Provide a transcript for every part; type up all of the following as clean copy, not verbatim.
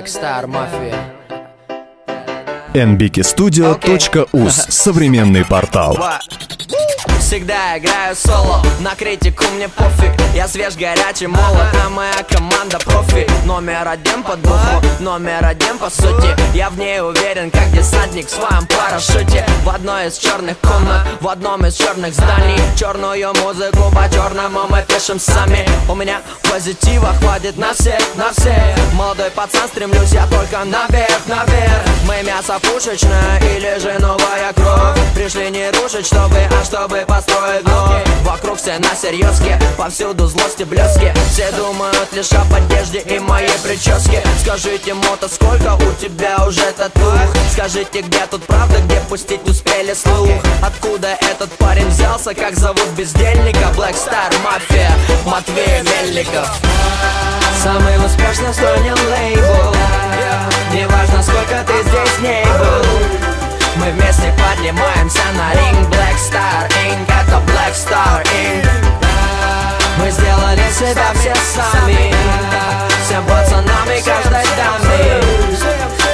Black Star Mafia. nbkstudio.uz. Современный портал. Всегда играю соло, на критику мне пофиг. Я свеж, горячий, молод, а моя команда профи. Номер один по духу, номер один по сути. Я в ней уверен, как десантник в своем парашюте. В одной из черных комнат, в одном из черных зданий. Черную музыку по-черному мы пишем сами. У меня позитива хватит на всех, на всех. Молодой пацан, стремлюсь я только наверх, наверх. Мы мясо пушечное или же новая кровь. Пришли не рушить, чтобы, а чтобы построить вновь. Вокруг все на серьезке, повсюду злости блески. Все думают лишь об одежде и моей прическе. Скажите, мото, сколько у тебя уже татух? Скажите, где тут правда, где пустить успели слух? Откуда этот парень взялся, как зовут бездельника? Black Star Mafia, Матвей Мельников. Самый успешный в стране лейбл. Неважно, сколько ты здесь не был, мы вместе поднимаемся на ринг. Black Star Inc. Это Black Star Inc. Мы сделали себя все сами, всем пацанам и каждой даме.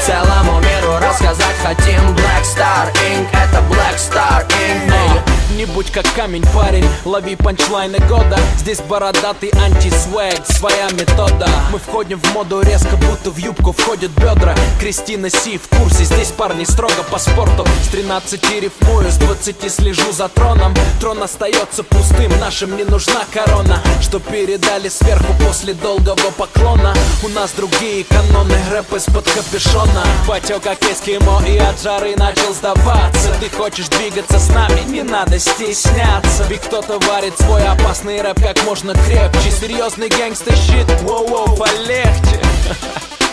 Целому миру рассказать хотим. Black Star Inc. Это Black Star Inc. Не будь как камень, парень, лови панчлайны года. Здесь бородатый антисвэг, своя метода. Мы входим в моду резко, будто в юбку входят бедра. Кристина Си в курсе, здесь парни строго по спорту. С 13 рифмую, с 20 слежу за троном. Трон остается пустым, нашим не нужна корона. Что передали сверху после долгого поклона. У нас другие каноны, рэп из-под капюшона. Батё как эскимо и от жары начал сдаваться. Ты хочешь двигаться с нами, не надо стесняться. Ведь кто-то варит свой опасный рэп как можно крепче. Серьезный гэнгста-щит, воу-воу, полегче.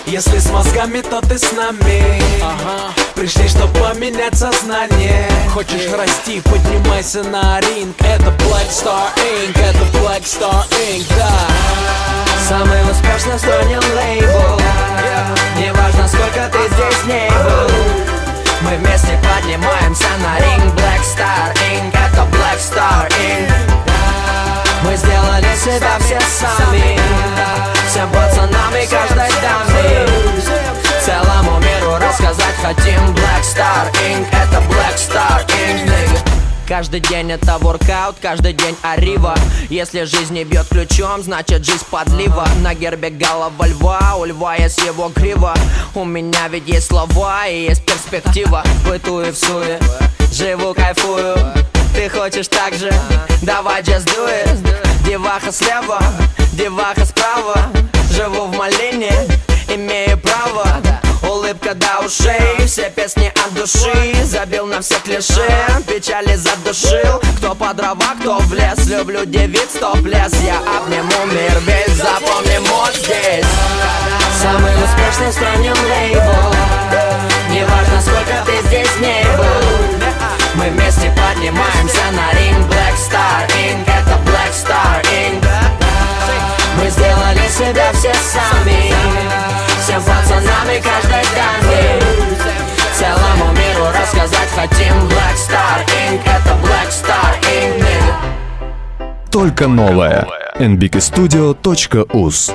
Если с мозгами, то ты с нами. Пришли, чтоб поменять сознание. Хочешь расти, поднимайся на ринг. Это Black Star Inc. Это Black Star Inc. Да. Самый успешный в стране лейбл. Неважно, сколько ты здесь не был, мы вместе поднимаемся на ринг. Black Star Inc. Это Black Star Inc. Мы сделали себя все сами, всем пацанам и каждой даме. Целому миру рассказать хотим. Black Star Inc. Это Black Star Inc. Каждый день это воркаут, каждый день арива. Если жизнь не бьет ключом, значит жизнь подлива. На гербе голова льва, у льва есть его грива. У меня ведь есть слова и есть перспектива. Бытую в суе, живу, кайфую. Ты хочешь так же? Давай just do it. Деваха слева, деваха справа. Живу в малине, имею право. Улыбка до ушей, все песни от души. Забил на все клише, печали задушил. Кто по дрова, кто в лес. Люблю девиц, топ-лес. Я обниму мир весь, запомни мод здесь. Самый успешный в стране лейбл. Неважно, сколько ты здесь не был, мы вместе поднимаемся на ринг. Black Star Inc. Это Black Star Inc. Мы сделали себя все сами, всем пацанам и каждой даме. Целому миру рассказать хотим. Black Star Inc. Это Black Star Inc. Только новое. nbkstudio.uz.